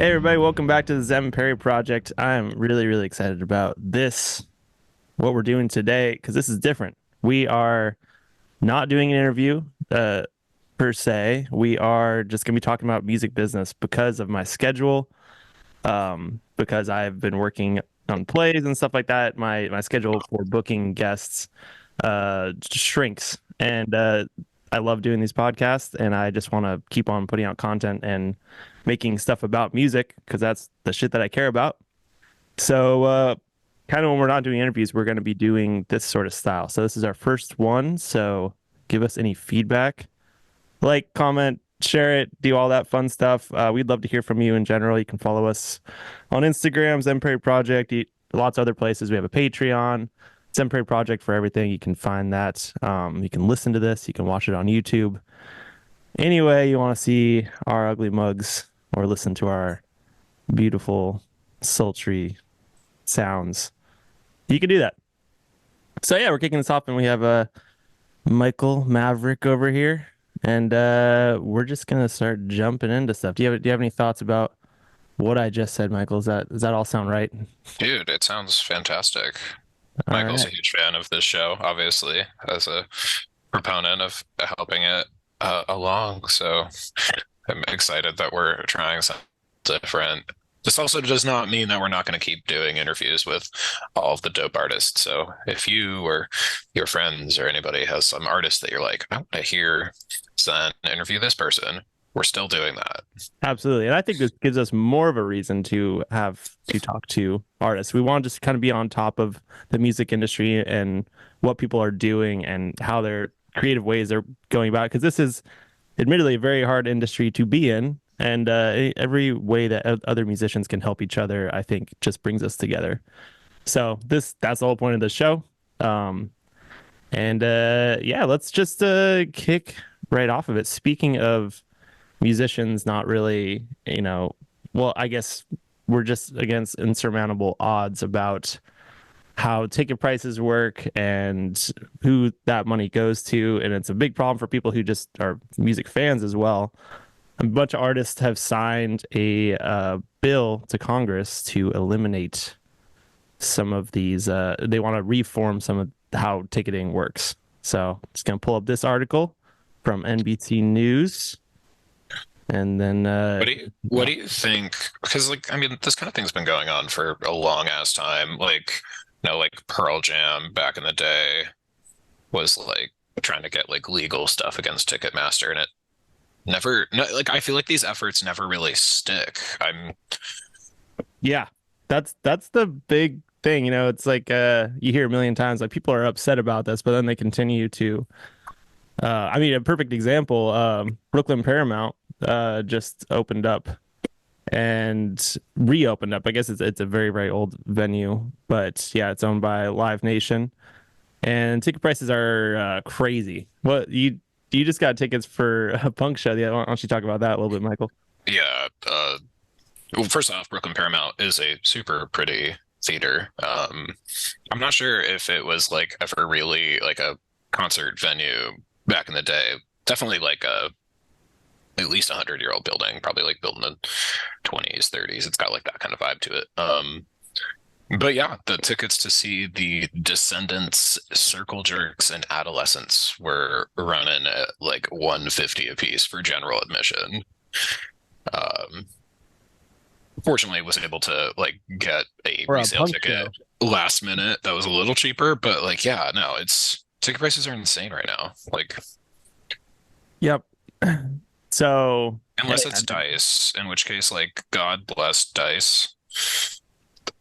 Hey everybody, welcome back to the Zen Perry Project. I'm really excited about this, what we're doing today, because this is different. We are not doing an interview per se. We are just going to be talking about music business because of my schedule, because I've been working on plays and stuff like that. My schedule for booking guests shrinks, and I love doing these podcasts, and I just want to keep on putting out content and making stuff about music because that's the shit that I care about. So, kind of when we're not doing interviews, we're going to be doing this sort of style. So, this is our first one. So, give us any feedback, like, comment, share it, do all that fun stuff. We'd love to hear from you in general. You can follow us on Instagram, Zen Perry Project, lots of other places. We have a Patreon, Zen Perry Project for everything. You can find that. You can listen to this. You can watch it on YouTube. Anyway, you want to see our ugly mugs or listen to our beautiful, sultry sounds, you can do that. So yeah, we're kicking this off, and we have Michael Maverick over here, and we're just gonna start jumping into stuff. Do you have any thoughts about what I just said, Michael? Does that all sound right? Dude, it sounds fantastic. All Michael's right. a huge fan of this show, obviously, as a proponent of helping it along. So I'm excited that we're trying something different. This also does not mean that we're not going to keep doing interviews with all of the dope artists. So if you or your friends or anybody has some artist that you're like, I want to hear Zen interview this person, we're still doing that. Absolutely. And I think this gives us more of a reason to have to talk to artists. We want to just kind of be on top of the music industry and what people are doing and how their creative ways they're going about it. Because this is admittedly a very hard industry to be in. And every way that other musicians can help each other, I think, just brings us together. So that's the whole point of the show. Um, and yeah, let's just kick right off of it. Speaking of musicians not really, well, I guess we're just against insurmountable odds about how ticket prices work and who that money goes to. And it's a big problem for people who just are music fans as well. A bunch of artists have signed a bill to Congress to eliminate some of these. They want to reform some of how ticketing works. So just going to pull up this article from NBC News. And then What do you think? Because like I mean, this kind of thing's been going on for a long ass time. Like, like Pearl Jam back in the day was like trying to get like legal stuff against Ticketmaster, and it never no, like I feel like these efforts never really stick. I'm yeah, that's the big thing. It's like you hear a million times like people are upset about this, but then they continue to I mean a perfect example, Brooklyn Paramount just opened up and reopened up. I guess it's a very old venue, but yeah, it's owned by Live Nation and ticket prices are crazy. What you just got tickets for a punk show? Yeah, why don't you talk about that a little bit, Michael? yeah. Well, first off, Brooklyn Paramount is a super pretty theater. I'm not sure if it was like ever really like a concert venue back in the day. Definitely like a at least 100-year-old building, probably like built in the 20s, 30s. It's got like that kind of vibe to it. But yeah, the tickets to see the Descendants, Circle Jerks, and Adolescents were running at like 150 a piece for general admission. Um, Fortunately, was able to like get a Or a resale punk ticket show? last minute that was a little cheaper, but like yeah, no, it's ticket prices are insane right now. Like Yep. So, unless it's Dice, in which case like God bless Dice.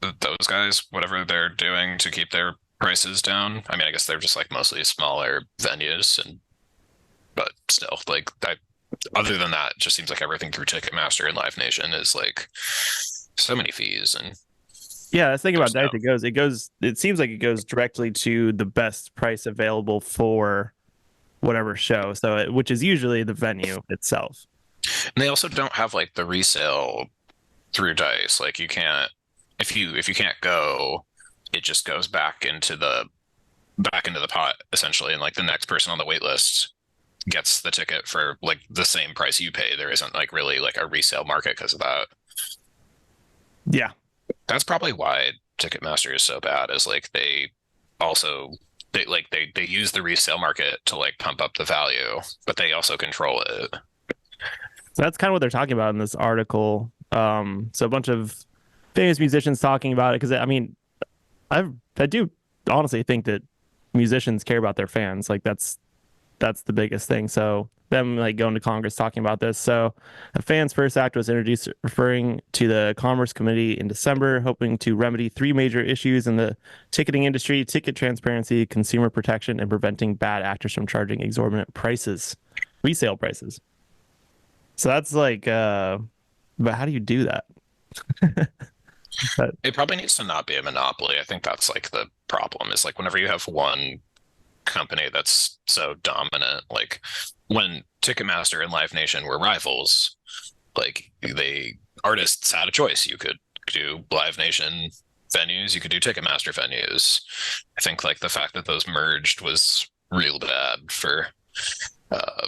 Those guys, whatever they're doing to keep their prices down. I mean, I guess they're just like mostly smaller venues, and but still, like that. Other than that, it just seems like everything through Ticketmaster and Live Nation is like so many fees, and yeah, that's the thing about there's Dice. no. It seems like it goes directly to the best price available for whatever show. So, which is usually the venue itself. And they also don't have like the resale through Dice. Like you can't if you can't go, it just goes back into the pot essentially, and like the next person on the wait list gets the ticket for like the same price you pay. There isn't like really like a resale market because of that. Yeah. That's probably why Ticketmaster is so bad, is like also they use the resale market to like pump up the value, but they also control it. So that's kind of what they're talking about in this article. So a bunch of famous musicians talking about it because I mean, I do honestly think that musicians care about their fans. Like that's the biggest thing. So them like going to Congress talking about this. So a fans first act was introduced referring to the Commerce Committee in December, hoping to remedy three major issues in the ticketing industry: ticket transparency, consumer protection, and preventing bad actors from charging exorbitant prices, resale prices. So that's like but how do you do that? But It probably needs to not be a monopoly. I think that's like the problem, is like whenever you have one company that's so dominant, like when Ticketmaster and Live Nation were rivals, like they artists had a choice. You could do Live Nation venues, you could do Ticketmaster venues. I think like the fact that those merged was real bad for uh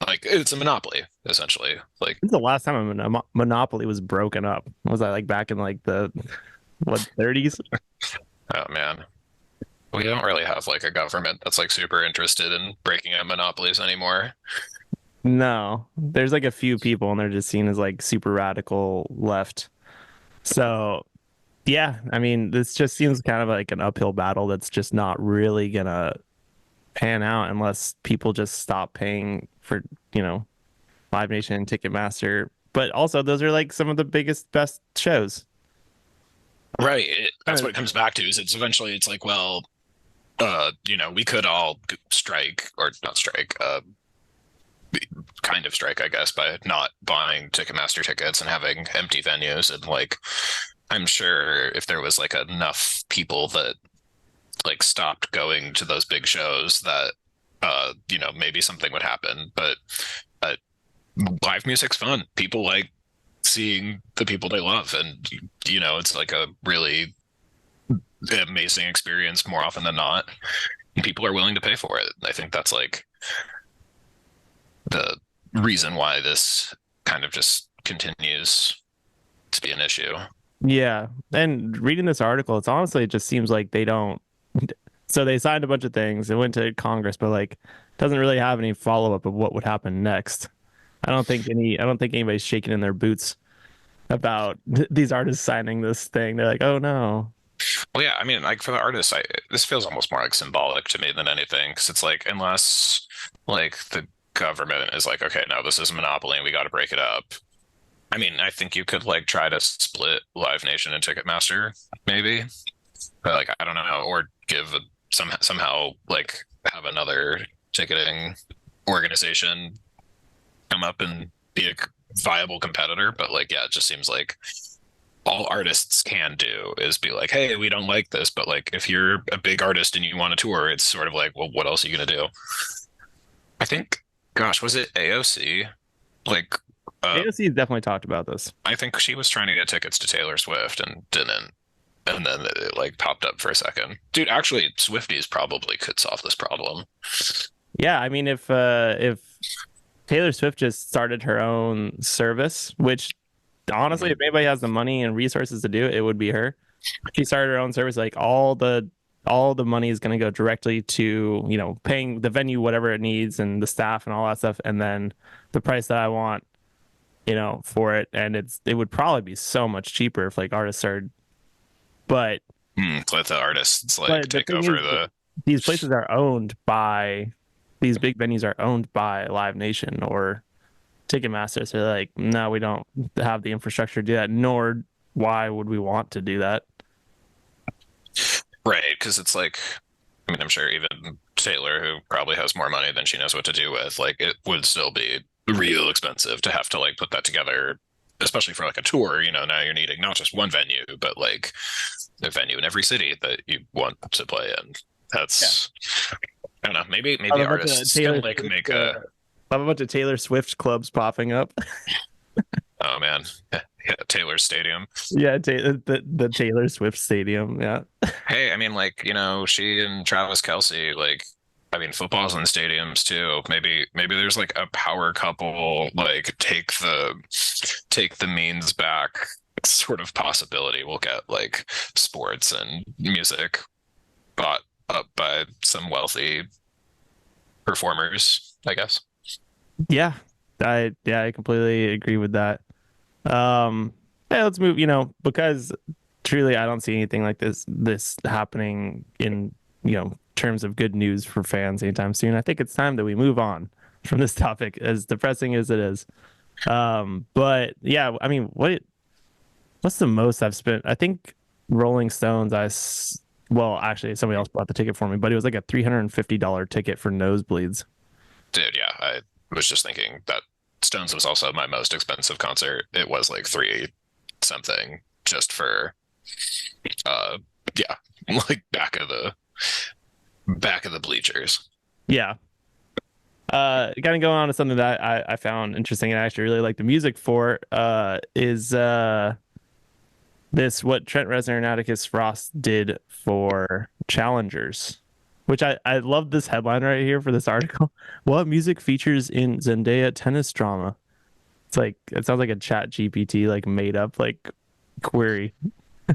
like it's a monopoly essentially. Like, when's the last time a monopoly was broken up? Was that like back in like the what 30s? oh man, we don't really have like a government that's like super interested in breaking up monopolies anymore. No, there's like a few people and they're just seen as like super radical left. So, yeah, I mean, this just seems kind of like an uphill battle that's just not really gonna pan out unless people just stop paying for, you know, Live Nation and Ticketmaster. But also, those are like some of the biggest, best shows. Right. That's Uh, what it comes back to, is it's eventually it's like, well, we could all strike, or not strike, kind of strike, I guess, by not buying Ticketmaster tickets and having empty venues. And like, I'm sure if there was like enough people that like stopped going to those big shows, that maybe something would happen. But uh, live music's fun. People like seeing the people they love, and it's like a really amazing experience more often than not. And people are willing to pay for it. I think that's like the reason why this kind of just continues to be an issue. yeah, and reading this article, it's honestly it just seems like they don't. So they signed a bunch of things. It went to Congress, but like doesn't really have any follow up of what would happen next. I don't think anybody's shaking in their boots about these artists signing this thing. They're like, oh no. Well, yeah, I mean, like for the artists, this feels almost more like symbolic to me than anything, because it's like, unless like the government is like, okay, no, this is a monopoly and we got to break it up. I mean, I think you could like try to split Live Nation and Ticketmaster, maybe, but like I don't know, or somehow like have another ticketing organization come up and be a viable competitor. But like, yeah, it just seems like all artists can do is be like, hey, we don't like this, but like if you're a big artist and you want to tour, it's sort of like, well, what else are you gonna do? I think, gosh, was it AOC? Like, AOC has definitely talked about this. I think she was trying to get tickets to Taylor Swift and didn't. And then it like popped up for a second. Dude, actually, Swifties probably could solve this problem. Yeah, I mean if Taylor Swift just started her own service, which honestly, if anybody has the money and resources to do it, it would be her. She started her own service, like all the money is going to go directly to, you know, paying the venue whatever it needs and the staff and all that stuff, and then the price that I want, you know, for it, and it would probably be so much cheaper if like artists are, but Let the artists like but the take thing over is, the. these places are owned by these big venues are owned by Live Nation or Ticketmaster. So they're like, no, we don't have the infrastructure to do that, nor why would we want to do that? Right, because it's like, I mean, I'm sure even Taylor, who probably has more money than she knows what to do with, like it would still be real expensive to have to like put that together, especially for like a tour. Now you're needing not just one venue, but like a venue in every city that you want to play in. Yeah. That's, I don't know, I maybe have a bunch of artists can Taylor like Swift, make a. I have a bunch of Taylor Swift clubs popping up. Oh man, yeah, Taylor Stadium. Yeah, the Taylor Swift Stadium. Yeah. Hey, I mean, like, she and Travis Kelce, like, I mean, football's in stadiums too. Maybe there's like a power couple, like take the means back sort of possibility we'll get like sports and music bought up by some wealthy performers, I guess. Yeah, I completely agree with that. Um, yeah, let's move. Because truly, I don't see anything like this happening in terms of good news for fans anytime soon. I think it's time that we move on from this topic, as depressing as it is. But yeah, I mean, what's the most I've spent? I think Rolling Stones. Well, actually, somebody else bought the ticket for me, but it was like a $350 ticket for nosebleeds. Dude, yeah, I was just thinking that Stones was also my most expensive concert. It was like three something just for uh yeah, like back of the bleachers. Yeah. Kind of going on to something that I found interesting and I actually really like the music for is this what Trent Reznor and Atticus Ross did for Challengers, which I love this headline right here for this article. What music features in Zendaya tennis drama? It's like it sounds like a chat GPT like made up like query.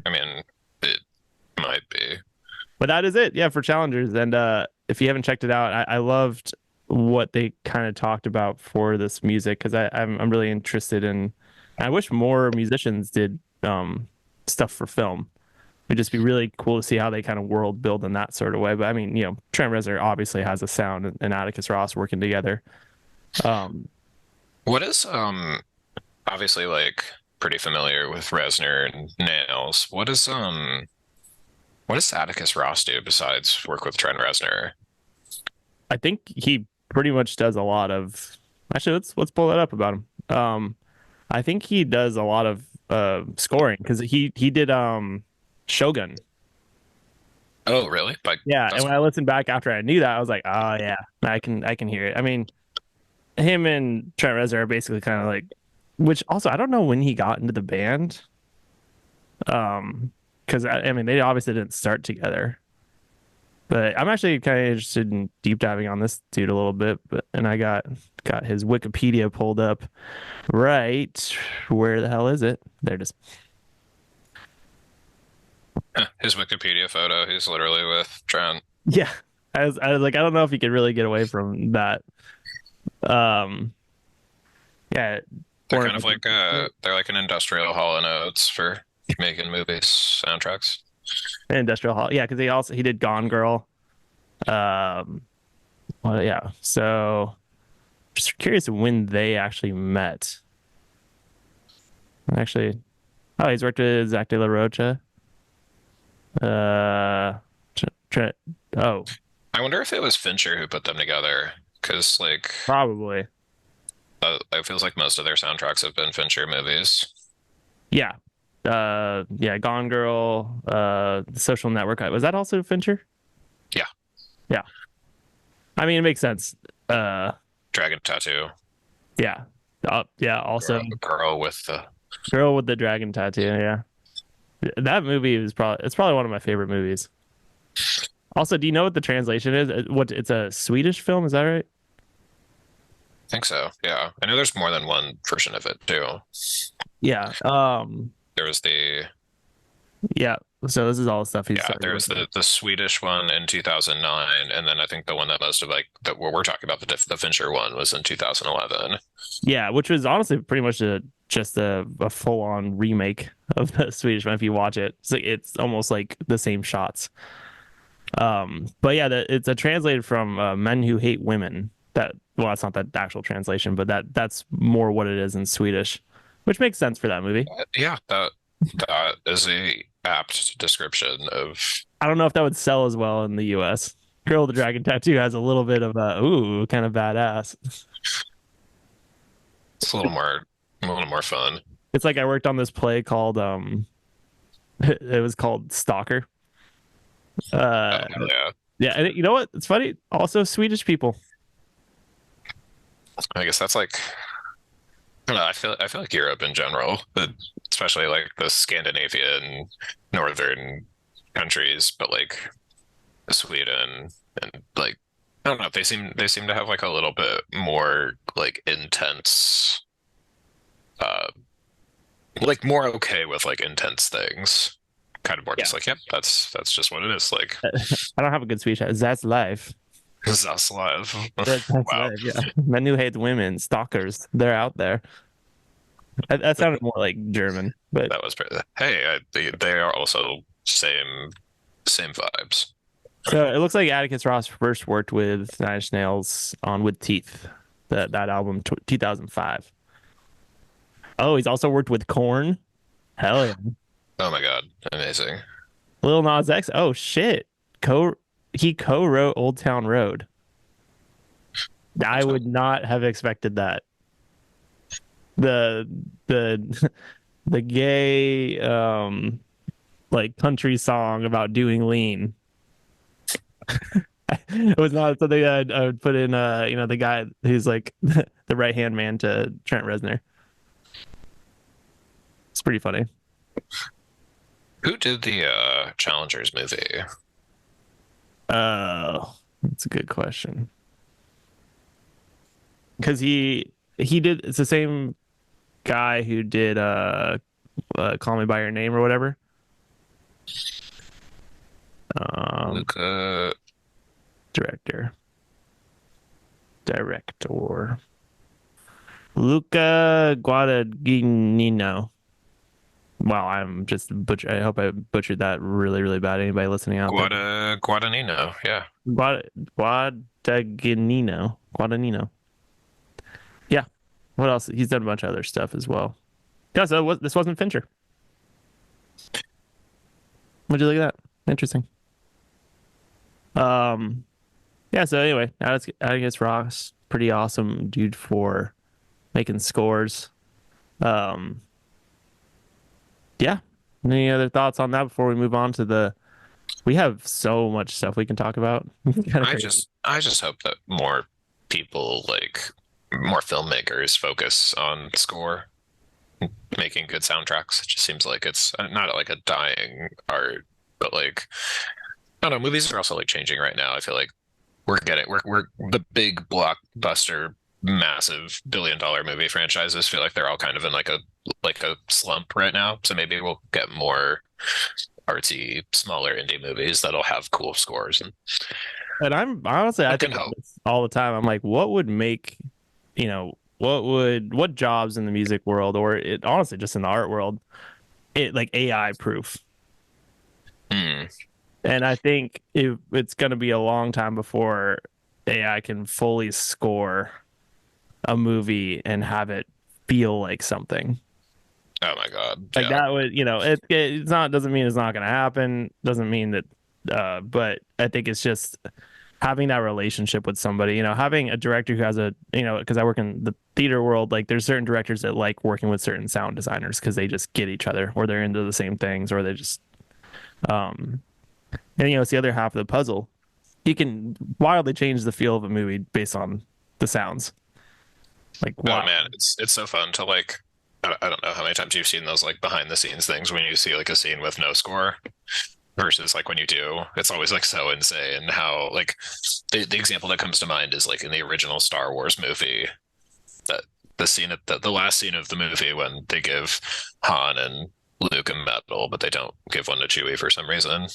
I mean, it might be. But that is it, yeah, for Challengers. And if you haven't checked it out, I loved what they kind of talked about for this music because I'm really interested in. I wish more musicians did stuff for film. It'd just be really cool to see how they kind of world build in that sort of way. But I mean, Trent Reznor obviously has a sound, and Atticus Ross working together. Um, What is obviously like pretty familiar with Reznor and Nails. What does Atticus Ross do besides work with Trent Reznor? I think he pretty much does a lot of. Actually, let's pull that up about him. I think he does a lot of scoring because he did Shogun. Oh, really? Like Yeah, and that's when I listened back after I knew that, I was like, oh yeah, I can hear it. I mean, him and Trent Reznor are basically kind of like, which also I don't know when he got into the band. Because I mean they obviously didn't start together. But I'm actually kind of interested in deep diving on this dude a little bit. But and I got his Wikipedia pulled up. Right, where the hell is it? There it is. his Wikipedia photo. He's literally with Trent. Yeah, I was like, I don't know if you could really get away from that. Um, yeah, They're born kind of like they're like an industrial Hall and Oates for making movies soundtracks. Industrial Hall. Yeah, because he did Gone Girl. Um, well, yeah. So just curious when they actually met. Actually, oh, he's worked with Zach De La Rocha. Uh, Trent. Oh, I wonder if it was Fincher who put them together, because like probably. it feels like most of their soundtracks have been Fincher movies. Yeah. Yeah. Gone Girl. The Social Network. Was that also Fincher? Yeah, Yeah. I mean, it makes sense. Uh, Dragon Tattoo, yeah. Yeah. Also, girl with the Girl with the Dragon Tattoo. Yeah. That movie is probably one of my favorite movies. Also, do you know what the translation is? What it's a Swedish film, is that right? I think so. Yeah, I know there's more than one version of it too. Yeah. There was the Yeah. So this is all the stuff he's Yeah, started there was working on. the Swedish one in 2009, and then I think the one that most of like that what we're talking about the Fincher one was in 2011. Yeah, which was honestly pretty much just a full on remake of the Swedish one. If you watch it, it's almost like the same shots. But yeah, it's a translated from Men Who Hate Women. That well, that's not the actual translation, but that's more what it is in Swedish, which makes sense for that movie. Yeah, that is a apt description of I don't know if that would sell as well in the US. Girl with the Dragon Tattoo has a little bit of a ooh, kind of badass. it's a little more fun. It's like I worked on this play called it was called Stalker. Oh, Uh hell yeah. yeah, and you know what? It's funny. Also Swedish people. I guess that's like I don't know, I feel like Europe in general, but especially like the Scandinavian northern countries, but like Sweden and like I don't know, they seem to have like a little bit more like intense uh like more okay with like intense things. Kind of more Yeah. just like, yep, that's just what it is. Like I don't have a good speech. That's life. that's live. That's Wow, life. Yeah. Men who hate women, stalkers. They're out there. That sounded more like German, but that was pretty. Hey, they are also same vibes. so it looks like Atticus Ross first worked with Nine Inch Nails on With Teeth, that album 2005. Oh, he's also worked with Korn. Hell yeah. Oh my God, amazing. Lil Nas X. Oh shit. Co he co-wrote Old Town Road. I would not have expected that. The the the gay like country song about doing lean. It was not something I would put in the guy who's like the right hand man to Trent Reznor. It's pretty funny. Who did the Challengers movie? That's a good question. Because he did it's the same guy who did Call Me by Your Name or whatever. Um Luca. director. Director. Luca Guadagnino. Wow, I'm just butcher. I hope I butchered that really, really bad. Anybody listening out there? Guadagnino. Yeah. Guadagnino. Guadagnino. Yeah. What else? He's done a bunch of other stuff as well. Yeah, so this wasn't Fincher. What'd you look at that? Interesting. Um, yeah, so anyway, Atticus Ross, pretty awesome dude for making scores. Um, yeah. Any other thoughts on that before we move on to the we have so much stuff we can talk about. Kind of crazy. I just hope that more people like more filmmakers focus on score, making good soundtracks. It just seems like it's not like a dying art, but like I don't know, movies are also like changing right now. I feel like we're the big blockbuster massive billion-dollar movie franchises feel like they're all kind of in like a slump right now. So maybe we'll get more artsy, smaller indie movies that'll have cool scores and And I I can think about hope. this all the time. I'm like, what would make, what jobs in the music world or it honestly just in the art world, it like AI proof. Hmm. And I think it's going to be a long time before AI can fully score a movie and have it feel like something. Oh my God. Like Yeah. that would, it's not doesn't mean it's not going to happen. Doesn't mean that but I think it's just having that relationship with somebody, having a director who has because I work in the theater world, like there's certain directors that like working with certain sound designers because they just get each other or they're into the same things or they just, um, and it's the other half of the puzzle. You can wildly change the feel of a movie based on the sounds. Like, Oh wow. man, it's so fun to like I don't know how many times you've seen those like behind the scenes things when you see like a scene with no score versus like when you do. It's always like so insane how like the example that comes to mind is like in the original Star Wars movie that the scene at the last scene of the movie when they give Han and Luke a medal, but they don't give one to Chewie for some reason.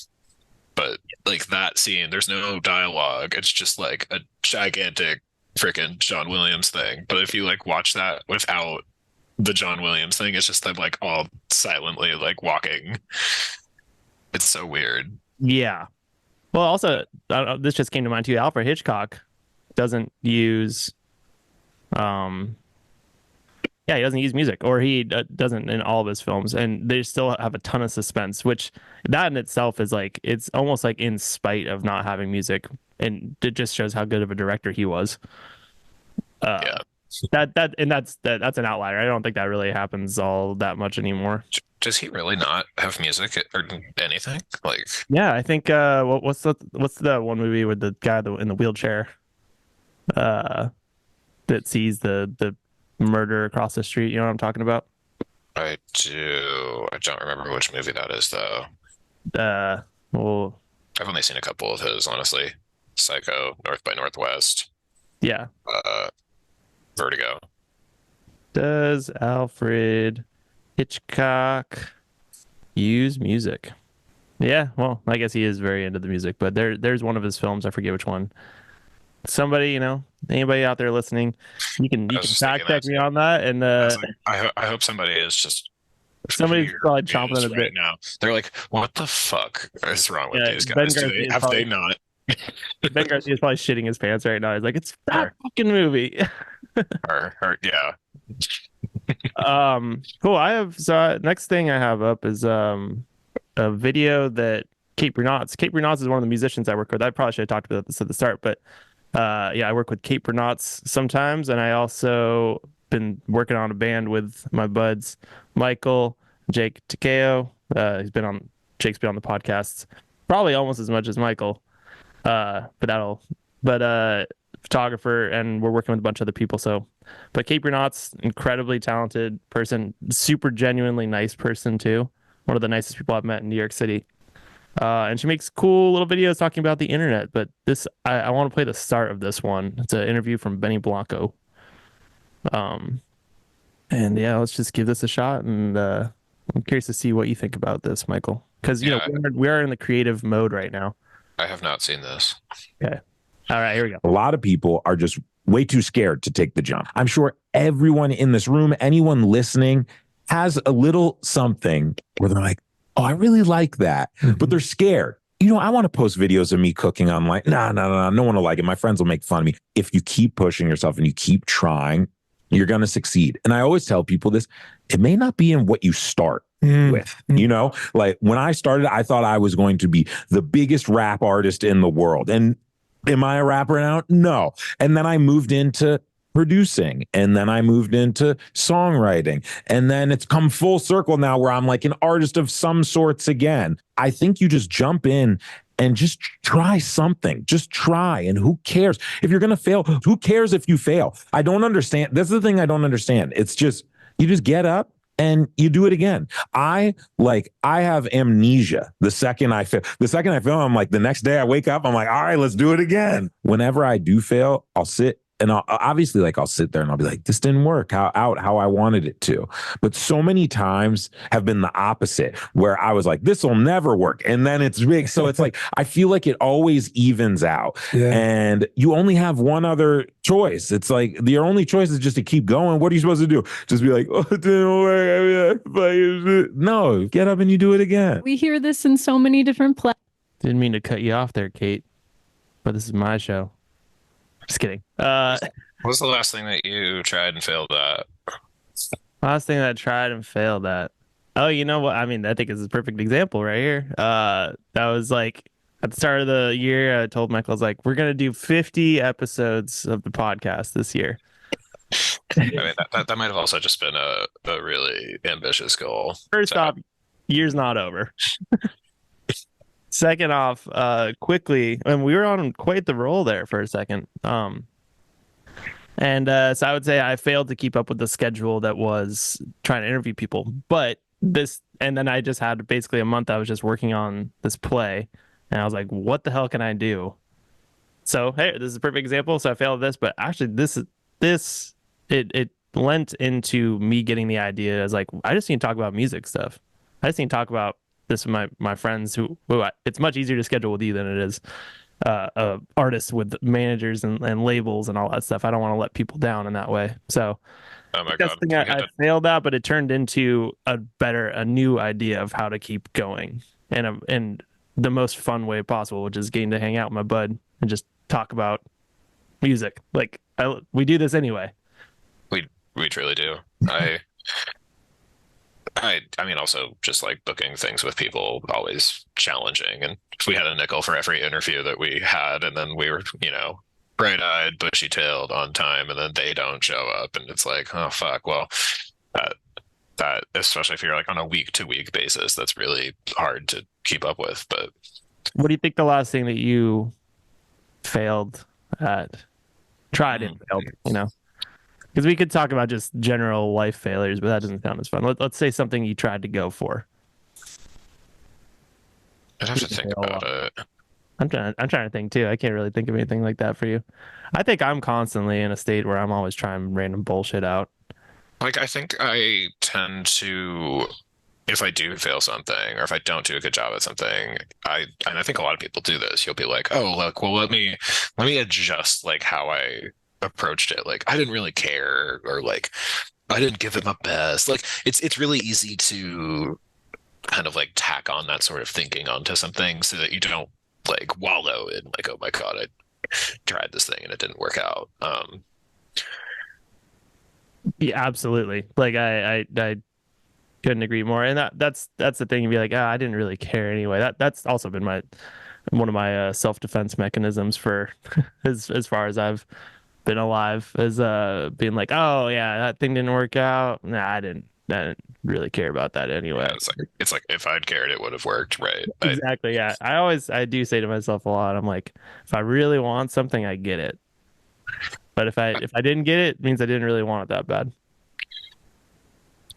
But like that scene, there's no dialogue. It's just like a gigantic freaking John Williams thing. But if you like watch that without the John Williams thing, it's just them like all silently like walking. It's so weird. Yeah. Well, also, this just came to mind too. Alfred Hitchcock doesn't use, um, yeah, he doesn't use music, or he doesn't in all of his films, and they still have a ton of suspense, which that in itself is like it's almost like in spite of not having music, and it just shows how good of a director he was. Uh, Yeah. that's an outlier. I don't think that really happens all that much anymore. Does he really not have music or anything? Like, Yeah, I think what's the one movie with the guy in the wheelchair uh that sees the murder across the street? You know what I'm talking about? I do. I don't remember which movie that is though. Uh, well, I've only seen a couple of his, honestly. Psycho, North by Northwest, yeah. uh, Vertigo. Does Alfred Hitchcock use music. Yeah, well, I guess he is very into the music, but there's one of his films. I forget which one. Somebody, anybody out there listening, I you was can just thinking fact that check me too. on that, and I was like, I hope somebody is just somebody's probably chomping on furious a right bit. now. They're like, what the fuck is wrong with Yeah, these guys? Do they have they not? Ben Garcia is probably shitting his pants right now. He's like, it's that Or, fucking movie. yeah. Cool. Next thing I have up is a video that Kate Brunott is one of the musicians I work with. I probably should have talked about this at the start, but yeah, I work with Kate Brunott sometimes, and I also been working on a band with my buds Michael, Jake Takeo. Jake's been on the podcasts probably almost as much as Michael. But that'll but photographer, and we're working with a bunch of other people. So, but Kate Brunott's incredibly talented person, super genuinely nice person too. One of the nicest people I've met in New York City. And she makes cool little videos talking about the internet. But I want to play the start of this one. It's an interview from Benny Blanco. Um, and yeah, let's just give this a shot. And I'm curious to see what you think about this, Michael, because Yeah, we are in the creative mode right now. I have not seen this. Okay. All right, here we go. A lot of people are just way too scared to take the jump. I'm sure everyone in this room, anyone listening, has a little something where they're like, oh, I really like that, but they're scared. I want to post videos of me cooking. I'm like, no one will like it. My friends will make fun of me. If you keep pushing yourself and you keep trying, you're going to succeed. And I always tell people this, it may not be in what you start with, like when I started, I thought I was going to be the biggest rap artist in the world. And am I a rapper now? No. And then I moved into producing, and then I moved into songwriting, and then it's come full circle now where I'm like an artist of some sorts again. I think you just jump in and just try something. Just try. And who cares if you're going to fail? Who cares if you fail? I don't understand. This is the thing I don't understand. It's just, you just get up and you do it again. I have amnesia. The second I fail, I'm like, the next day I wake up, I'm like, all right, let's do it again. Whenever I do fail, I'll sit and I'll sit there and I'll be like, this didn't work how I wanted it to. But so many times have been the opposite, where I was like, this will never work. And then it's big. So it's like, I feel like it always evens out. Yeah. And you only have one other choice. It's like, your only choice is just to keep going. What are you supposed to do? Just be like, oh, it didn't work. No, get up and you do it again. We hear this in so many different places. Didn't mean to cut you off there, Kate, but this is my show. Just kidding. What was the last thing that you tried and failed at? Last thing that I tried and failed at. Oh, you know what? I mean, I think it's a perfect example right here. That was like at the start of the year, I told Michael, I was like, we're going to do 50 episodes of the podcast this year. I mean, that might have also just been a really ambitious goal. First off, year's not over. Second off, quickly, and we were on quite the roll there for a second. So I would say I failed to keep up with the schedule that was trying to interview people. But and then I just had basically a month I was just working on this play, and I was like, what the hell can I do? So, hey, this is a perfect example. So I failed at this, but actually it lent into me getting the idea as like, I just need to talk about music stuff. I just need to talk about this with my friends who it's much easier to schedule with you than it is artists with managers and labels and all that stuff. I don't want to let people down in that way. So oh my that's God, the thing I failed at, but it turned into a new idea of how to keep going and the most fun way possible, which is getting to hang out with my bud and just talk about music. Like we do this anyway. We truly do. I mean, also just like booking things with people, always challenging. And if we had a nickel for every interview that we had, and then we were, bright-eyed, bushy-tailed on time, and then they don't show up, and it's like, oh fuck. Well, that especially if you're like on a week-to-week basis, that's really hard to keep up with. But what do you think the last thing that you failed at, tried and failed? Because we could talk about just general life failures, but that doesn't sound as fun. Let's say something you tried to go for. I'd have to think about it. I'm trying to think too. I can't really think of anything like that for you. I think I'm constantly in a state where I'm always trying random bullshit out. Like, I think I tend to, if I do fail something or if I don't do a good job at something, and I think a lot of people do this, you'll be like, oh, look, well, let me adjust like how I approached it. Like, I didn't really care, or like, I didn't give it my best. Like, it's really easy to kind of like tack on that sort of thinking onto something so that you don't like wallow in like, oh my God, I tried this thing and it didn't work out. Yeah, absolutely. Like I couldn't agree more. And that's the thing. You'd be like, I didn't really care anyway. That's also been my one of my self-defense mechanisms for as far as I've been alive, is being like, oh yeah, that thing didn't work out. Nah, I didn't really care about that Yeah, anyway. it's like if I'd cared, it would have worked, right? Exactly. Yeah. I do say to myself a lot, I'm like, if I really want something, I get it. But if I didn't get it, it means I didn't really want it that bad.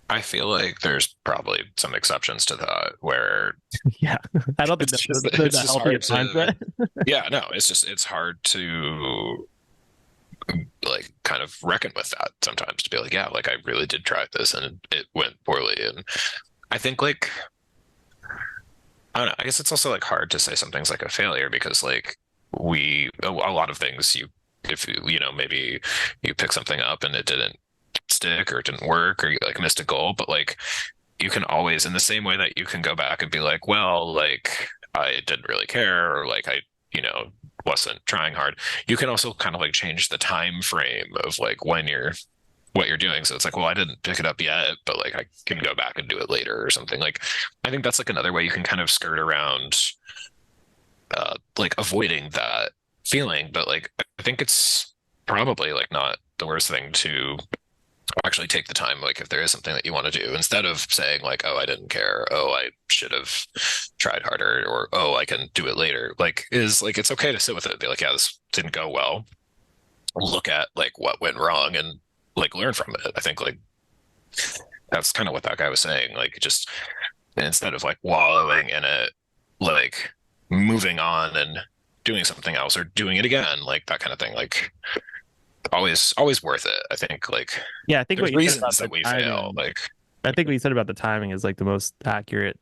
I feel like there's probably some exceptions to that where Yeah. I don't think it's that's just the it's just hard healthiest to mindset. yeah, no, it's hard to like kind of reckon with that sometimes to be like, yeah, like I really did try this and it went poorly. And I think like I don't know, I guess it's also like hard to say something's like a failure because like a lot of things you if you know maybe you pick something up and it didn't stick or it didn't work or you like missed a goal, but like you can always, in the same way that you can go back and be like, well, like I didn't really care, or like I, wasn't trying hard. You can also kind of like change the time frame of like when you're what you're doing. So it's like, well, I didn't pick it up yet, but like I can go back and do it later or something. Like I think that's like another way you can kind of skirt around like avoiding that feeling. But like I think it's probably like not the worst thing to actually take the time, like if there is something that you want to do, instead of saying like, oh, I didn't care, oh, I should have tried harder, or oh, I can do it later, like is like it's okay to sit with it and be like, yeah, this didn't go well, look at like what went wrong and like learn from it. I think like that's kind of what that guy was saying, like just instead of like wallowing in it, like moving on and doing something else or doing it again, like that kind of thing, like always worth it. I think like Yeah, I think what there's you said about reasons the that we fail. timing, Like I think what you said about the timing is like the most accurate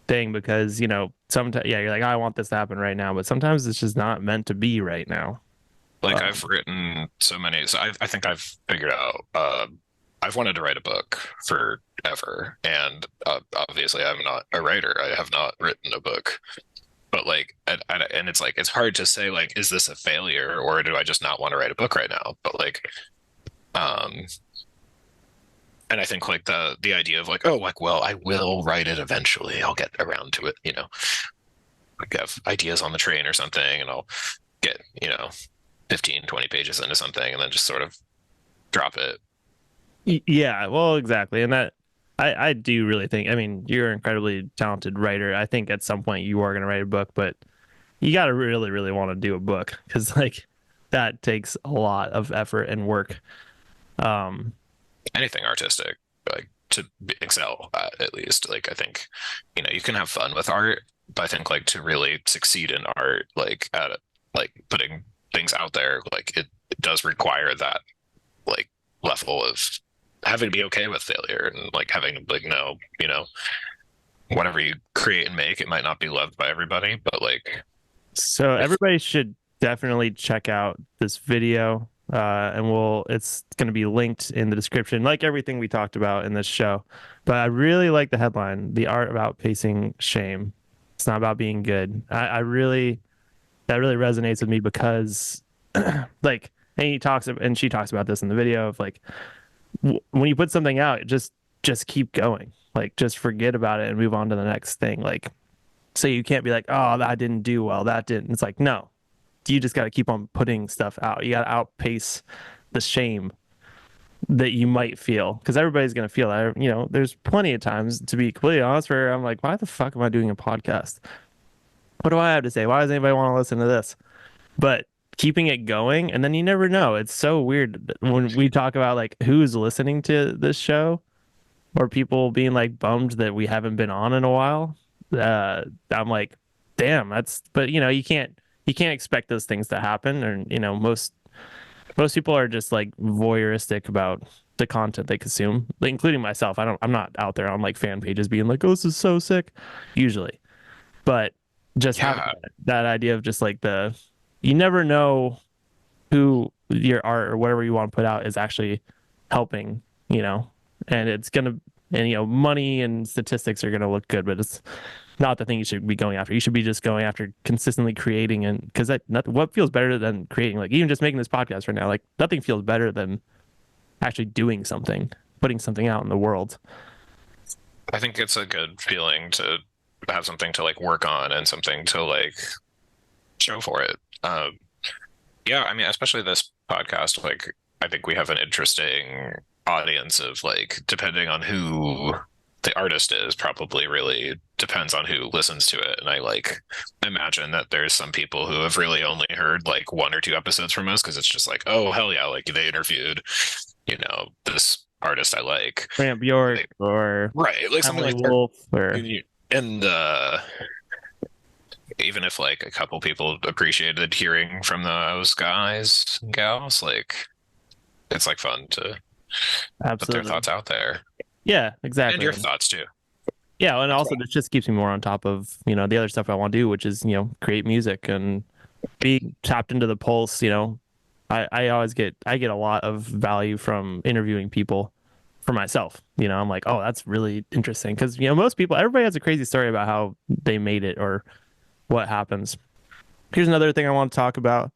thing, because sometimes, yeah, you're like, I want this to happen right now, but sometimes it's just not meant to be right now. like Um, I've written so many, so I think I've figured out I've wanted to write a book forever, and obviously I'm not a writer. I have not written a book, but like and it's like it's hard to say like, is this a failure or do I just not want to write a book right now? But like um and I think like the idea of like, oh, like, well, I will write it eventually, I'll get around to it, like have ideas on the train or something, and I'll get 15-20 pages into something and then just sort of drop it. yeah, well, exactly. And that I do really think, I mean, you're an incredibly talented writer. I think at some point you are going to write a book, but you got to really, really want to do a book, because like that takes a lot of effort and work. Um, Anything artistic, like to excel at least, like I think you can have fun with art, but I think like to really succeed in art, like at like putting things out there, like it does require that like level of having to be okay with failure and like having to like know, whatever you create and make, it might not be loved by everybody, but like So if everybody should definitely check out this video. And it's going to be linked in the description, like everything we talked about in this show. But I really like the headline, "The Art of Outpacing Shame." It's not about being good. That really resonates with me, because like, and she talks about this in the video of like, when you put something out, just keep going. Like, just forget about it and move on to the next thing. Like, so you can't be like, oh, that didn't do well, that didn't. It's like, no, you just got to keep on putting stuff out. You got to outpace the shame that you might feel, because everybody's going to feel that. There's plenty of times, to be completely honest, where I'm like, why the fuck am I doing a podcast? What do I have to say? Why does anybody want to listen to this? But keeping it going, and then you never know. It's so weird when we talk about like who's listening to this show, or people being like bummed that we haven't been on in a while. I'm like, damn, but you can't expect those things to happen. Or most people are just like voyeuristic about the content they consume, like, including myself. I'm not out there on like fan pages being like, oh, this is so sick, usually. But just having Yeah. that idea of just like you never know who your art or whatever you want to put out is actually helping, and it's gonna, and money and statistics are gonna look good, but it's not the thing you should be going after. You should be just going after consistently creating, and because what feels better than creating, like even just making this podcast right now, like nothing feels better than actually doing something, putting something out in the world. I think it's a good feeling to have something to like work on and something to like show for it. Yeah, I mean, especially this podcast, like I think we have an interesting audience of like, depending on who the artist is, probably really depends on who listens to it. And I like imagine that there's some people who have really only heard like one or two episodes from us because it's just like, oh hell yeah, like they interviewed, this artist I like. Grant Bjork Like, or right, like something Emily like that. Wolf or And even if like a couple people appreciated hearing from those guys and gals, like it's like fun to put their absolutely. thoughts out there. Yeah, And exactly. your thoughts too. Yeah, and also this just keeps me more on top of, the other stuff I want to do, which is, create music and be tapped into the pulse. I always get a lot of value from interviewing people for myself. I'm like, oh, that's really interesting because, most people, everybody has a crazy story about how they made it or what happens. Here's another thing I want to talk about.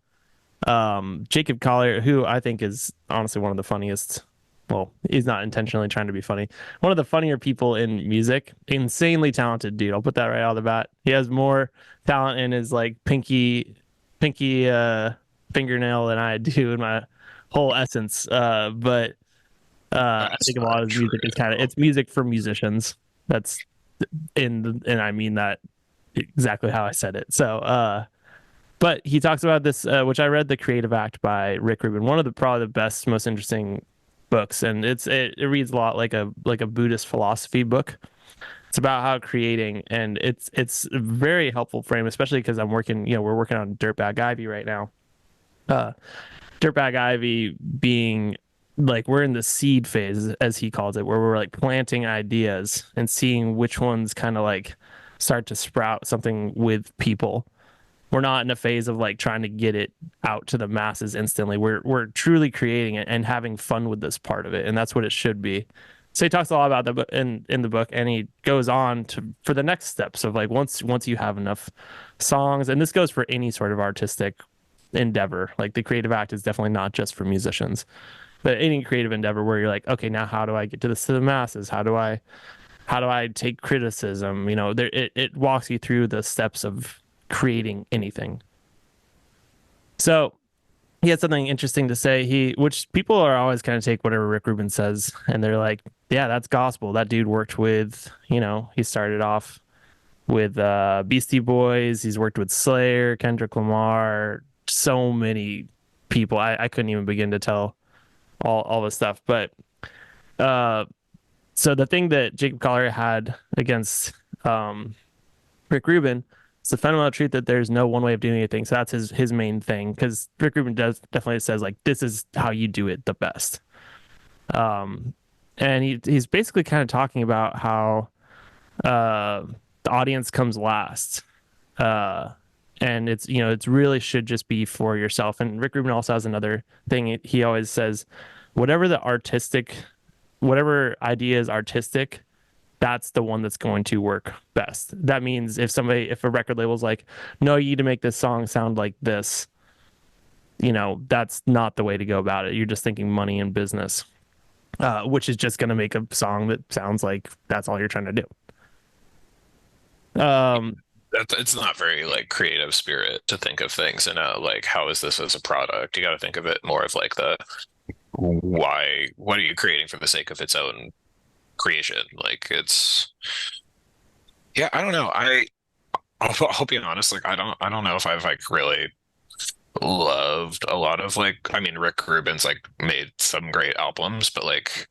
Jacob Collier, who I think is honestly one of the funniest. Well, he's not intentionally trying to be funny. One of the funnier people in music. Insanely talented dude. I'll put that right out of the bat. He has more talent in his like pinky fingernail than I do in my whole essence. But I That's think a lot not of his music is kind of, true. it's music for musicians. That's and I mean that exactly how I said it. So but he talks about this, which I read, The Creative Act by Rick Rubin, one of the probably the best, most interesting books, and it reads a lot like a Buddhist philosophy book. It's about how creating, and it's a very helpful frame, especially because we're working on Dirtbag Ivy right now. Uh, Dirtbag Ivy being like we're in the seed phase, as he calls it, where we're like planting ideas and seeing which ones kind of like start to sprout something with people. We're not in a phase of like trying to get it out to the masses instantly. We're truly creating it and having fun with this part of it, and that's what it should be. So he talks a lot about that in the book, and he goes on for the next steps of like once you have enough songs, and this goes for any sort of artistic endeavor. Like the creative act is definitely not just for musicians, but any creative endeavor where you're like, okay, now how do I get to this to the masses? How do I take criticism? It walks you through the steps of creating anything. So he had something interesting to say. Which people are always kind of take whatever Rick Rubin says, and they're like, yeah, that's gospel. That dude worked with, he started off with Beastie Boys. He's worked with Slayer, Kendrick Lamar, so many people. I couldn't even begin to tell all the stuff. But so the thing that Jacob Collier had against Rick Rubin, it's the fundamental truth that there's no one way of doing anything. So that's his main thing, because Rick Rubin definitely says like this is how you do it the best. And he's basically kind of talking about how the audience comes last. And it's really should just be for yourself. And Rick Rubin also has another thing. He always says, whatever idea is artistic, that's the one that's going to work best. That means if a record label's like, no, you need to make this song sound like this, that's not the way to go about it. You're just thinking money and business, which is just going to make a song that sounds like that's all you're trying to do. It's not very like creative spirit to think of things in a like, how is this as a product? You got to think of it more of like the why, what are you creating for the sake of its own creation? Like yeah, I don't know. I'll be honest, like I don't know if I've like really loved a lot of like, I mean, Rick Rubin's like made some great albums, but like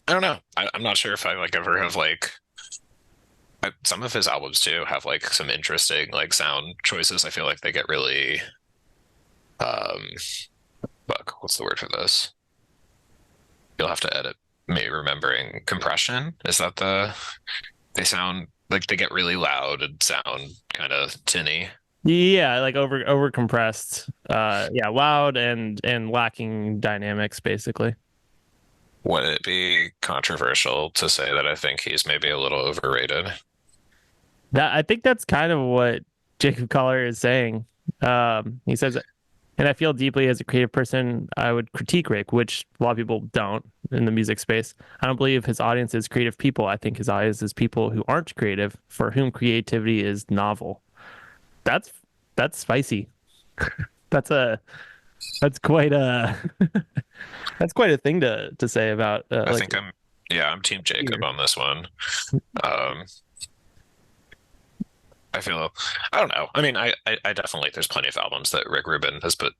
I don't know. I'm not sure if I like ever have like some of his albums too have like some interesting like sound choices. I feel like they get really fuck, what's the word for this? you'll have to edit me remembering compression. Is that they sound like they get really loud and sound kind of tinny. Yeah, like over compressed. Yeah, loud and lacking dynamics basically. Would it be controversial to say that I think he's maybe a little overrated? That I think that's kind of what Jacob Collier is saying. He says, and I feel deeply as a creative person, I would critique Rick, which a lot of people don't in the music space. I don't believe his audience is creative people. I think his audience is people who aren't creative, for whom creativity is novel. That's that's spicy. That's a that's quite a that's quite a thing to say about I like think I'm Team Jacob on this one. Um, I feel, I don't know. I mean, I definitely, there's plenty of albums that Rick Rubin has been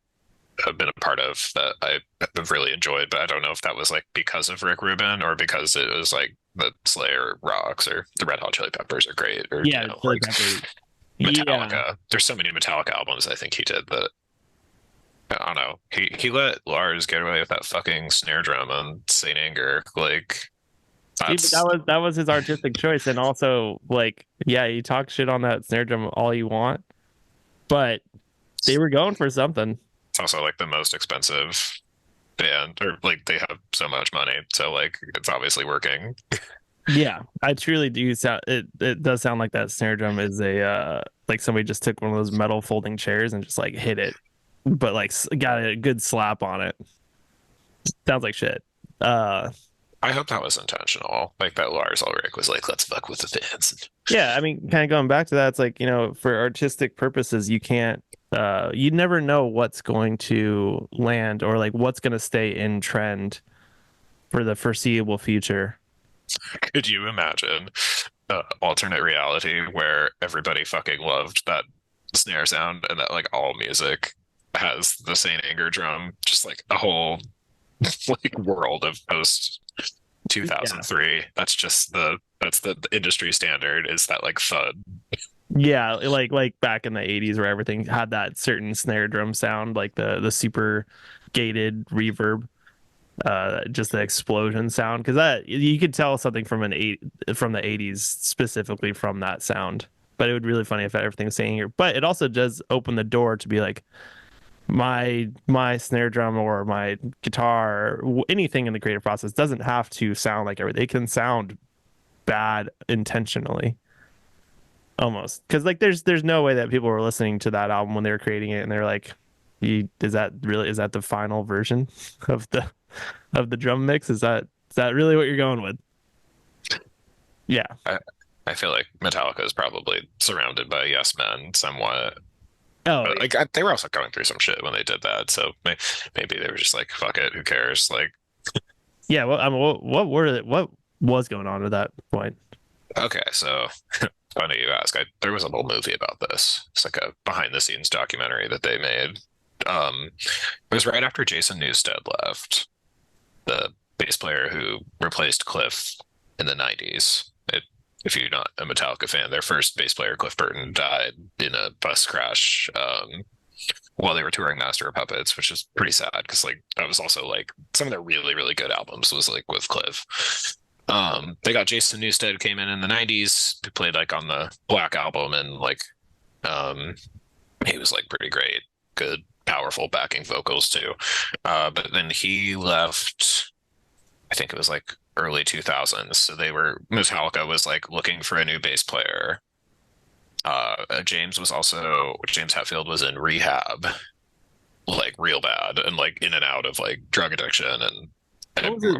a part of that I have really enjoyed, but I don't know if that was like because of Rick Rubin or because it was like the Slayer rocks or the Red Hot Chili Peppers are great or, yeah, Chili like Peppers. Yeah, Metallica. There's so many Metallica albums I think he did that I don't know. He let Lars get away with that fucking snare drum on Saint Anger. Like see, but that's that was his artistic choice, and also like, yeah, you talk shit on that snare drum all you want, but they were going for something. it's also like the most expensive band, or like they have so much money, so like it's obviously working. Yeah, I truly do sound it. It does sound like that snare drum is a like somebody just took one of those metal folding chairs and just like hit it, but like got a good slap on it. Sounds like shit. Uh, I hope that was intentional. Like that Lars Ulrich was like, let's fuck with the fans. yeah, I mean, kind of going back to that, it's like, for artistic purposes, you never know what's going to land or like what's going to stay in trend for the foreseeable future. Could you imagine alternate reality where everybody fucking loved that snare sound and that like all music has the Saint Anger drum, just like a whole like world of post Yeah. 2003. That's the industry standard is that like thud. Yeah, like back in the 80s where everything had that certain snare drum sound, like the super gated reverb, just the explosion sound, because that you could tell something from the 80s specifically from that sound. But it would be really funny if everything was saying here. But it also does open the door to be like my snare drum or my guitar, or anything in the creative process doesn't have to sound like everything. It can sound bad intentionally. Almost, because like there's no way that people were listening to that album when they were creating it and they're like, is that the final version of the drum mix? Is that really what you're going with? Yeah. I feel like Metallica is probably surrounded by yes men somewhat. Oh, But like they were also going through some shit when they did that, so maybe they were just like, "Fuck it, who cares?" Like, yeah. Well, I mean, what was going on at that point? okay, so funny you ask. There was a little movie about this. It's like a behind the scenes documentary that they made. It was right after Jason Newsted left, the bass player who replaced Cliff in the 90s. If you're not a Metallica fan, their first bass player, Cliff Burton, died in a bus crash while they were touring Master of Puppets, which is pretty sad because like that was also like some of their really, really good albums was like with Cliff. They got Jason Newsted who came in the 90s, who played like on the Black album and like um he was like pretty great, good, powerful backing vocals too. But then he left, I think it was like early 2000s. So Metallica was like looking for a new bass player. James Hetfield was in rehab, like real bad, and like in and out of like drug addiction and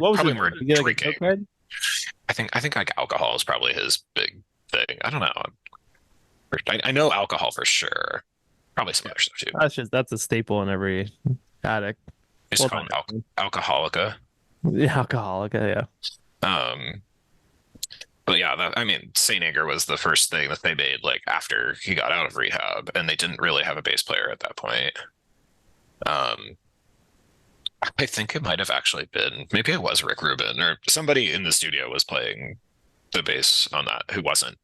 What was probably it? more Did he get, like, a drinking. cokehead? I think like alcohol is probably his big thing. I don't know. I know alcohol for sure. Probably some other stuff too. That's a staple in every addict. It's Well, called alcoholica. yeah, alcoholic. Yeah. Um, but yeah, I mean, Saint Anger was the first thing that they made like after he got out of rehab, and they didn't really have a bass player at that point. Um, I think it might have actually been maybe it was Rick Rubin or somebody in the studio was playing the bass on that who wasn't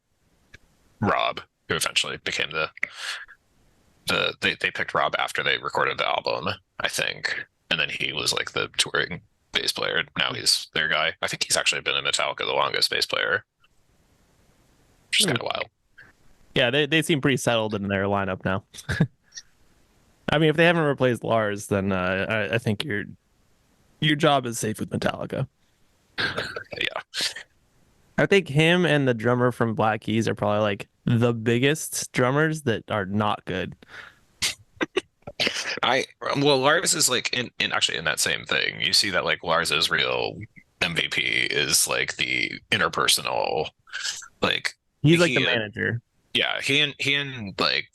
Rob, who eventually became they picked Rob after they recorded the album, I think. And then he was like the touring bass player. Now he's their guy. I think he's actually been in Metallica the longest bass player, which is kind of wild. Yeah, they seem pretty settled in their lineup now. I mean, if they haven't replaced Lars, then I think your job is safe with Metallica. Yeah. I think him and the drummer from Black Keys are probably like the biggest drummers that are not good. Well, Lars is like in actually in that same thing. You see that like Lars's real MVP is like the interpersonal, like He's like the he manager. yeah, he and like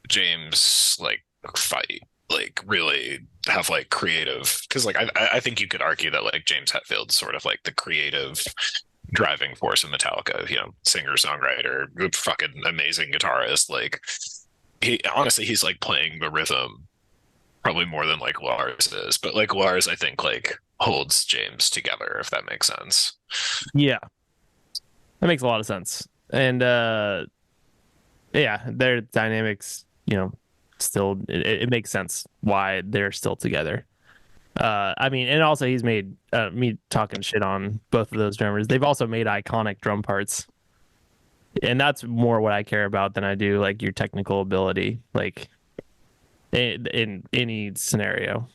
James like fight, like really have like creative, because like I think you could argue that like James Hetfield's sort of like the creative driving force of Metallica, singer, songwriter, fucking amazing guitarist. Like he honestly he's like playing the rhythm probably more than like Lars is, but like Lars I think like holds James together, if that makes sense. Yeah, that makes a lot of sense. And yeah, their dynamics, still it makes sense why they're still together. I mean, and also he's made me talking shit on both of those drummers. They've also made iconic drum parts, and that's more what I care about than I do like your technical ability, like in any scenario.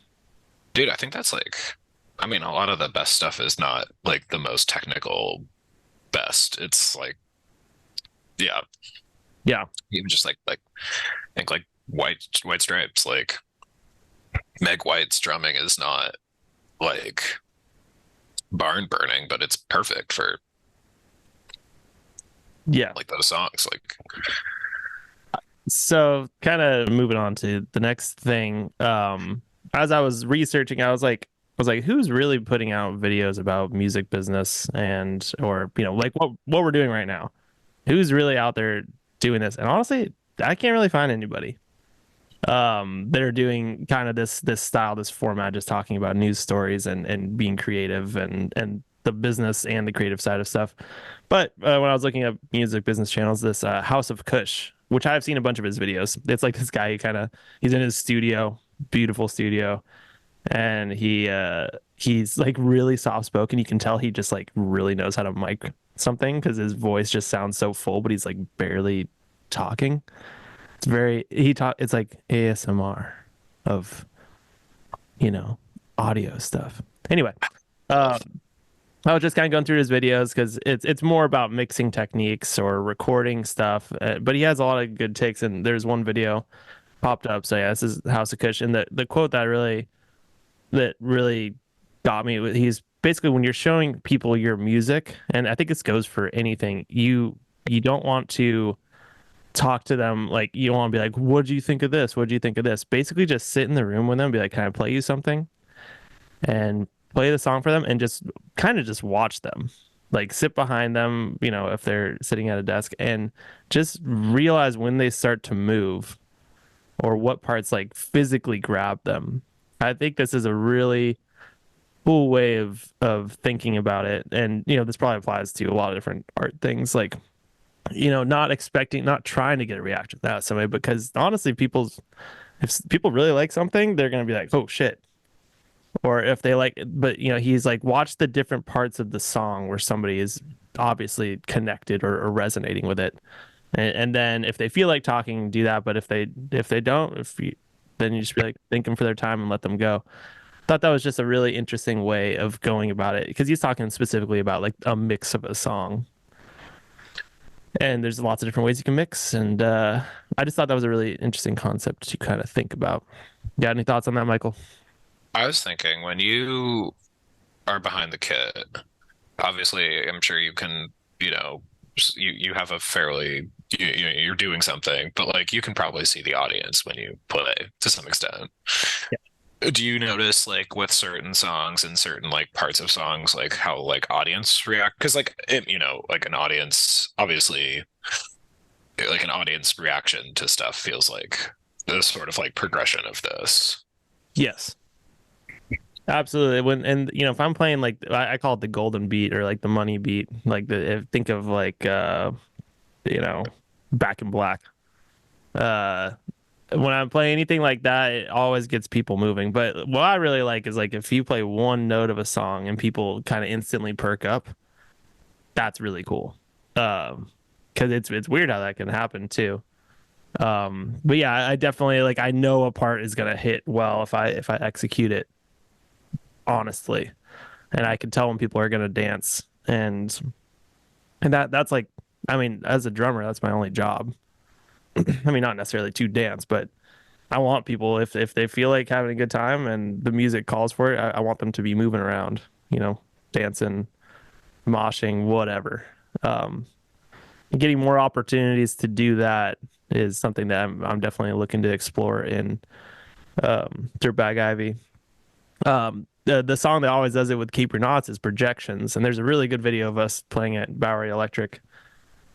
Dude, I think that's like, I mean, a lot of the best stuff is not like the most technical best. It's like, yeah, Yeah, even just like I think like White Stripes, like Meg White's drumming is not like barn burning, but it's perfect for yeah. like those songs. Like, So kind of moving on to the next thing. As I was researching, I was like, who's really putting out videos about music business and or like what we're doing right now? Who's really out there doing this? And honestly, I can't really find anybody that are doing kind of this style, this format, just talking about news stories and being creative and the business and the creative side of stuff. But when I was looking up music business channels, this House of Kush, which I've seen a bunch of his videos. It's like this guy, he's in his studio, beautiful studio, and he's like really soft spoken. You can tell he just like really knows how to mic something because his voice just sounds so full, but he's like barely talking. It's like ASMR of audio stuff. Anyway, uh, I was just kind of going through his videos because it's more about mixing techniques or recording stuff, but he has a lot of good takes. And there's one video popped up. So yeah, this is House of Kush, and the quote that really got me. He's basically, when you're showing people your music, and I think this goes for anything, you don't want to talk to them like you don't want to be like, what do you think of this? What do you think of this? Basically, just sit in the room with them, be like, can I play you something? And play the song for them and just kind of just watch them. Like sit behind them, if they're sitting at a desk, and just realize when they start to move or what parts like physically grab them. I think this is a really cool way of thinking about it. And this probably applies to a lot of different art things, like not trying to get a reaction out of somebody, because honestly, if people really like something, they're gonna be like, oh shit. Or if they like, but he's like, watch the different parts of the song where somebody is obviously connected or resonating with it, and then if they feel like talking, do that. But if they don't, then you just be like, thank them for their time and let them go. Thought that was just a really interesting way of going about it, because he's talking specifically about like a mix of a song, and there's lots of different ways you can mix. And I just thought that was a really interesting concept to kind of think about. Got any thoughts on that, Michael? I was thinking when you are behind the kit, obviously, I'm sure you can, you have a fairly, you're doing something, but like you can probably see the audience when you play to some extent. Do you notice like with certain songs and certain like parts of songs, like how like audience react? Because like like an audience, obviously, like an audience reaction to stuff feels like this sort of like progression of this. Yes. Absolutely. If I'm playing like I call it the golden beat or like the money beat, like think of like Back in Black. Uh when I play anything like that, it always gets people moving. But what I really like is like if you play one note of a song and people kind of instantly perk up, that's really cool. Because it's weird how that can happen too. But yeah, I definitely like I know a part is gonna hit well if I execute it honestly, and I can tell when people are gonna dance, and that's like, I mean, as a drummer, that's my only job. I mean, not necessarily to dance, but I want people if they feel like having a good time and the music calls for it, I want them to be moving around, dancing, moshing, whatever. Um, Getting more opportunities to do that is something that I'm definitely looking to explore in through Bag Ivy. The song that always does it with Keep Your Knots is Projections, and there's a really good video of us playing at Bowery Electric.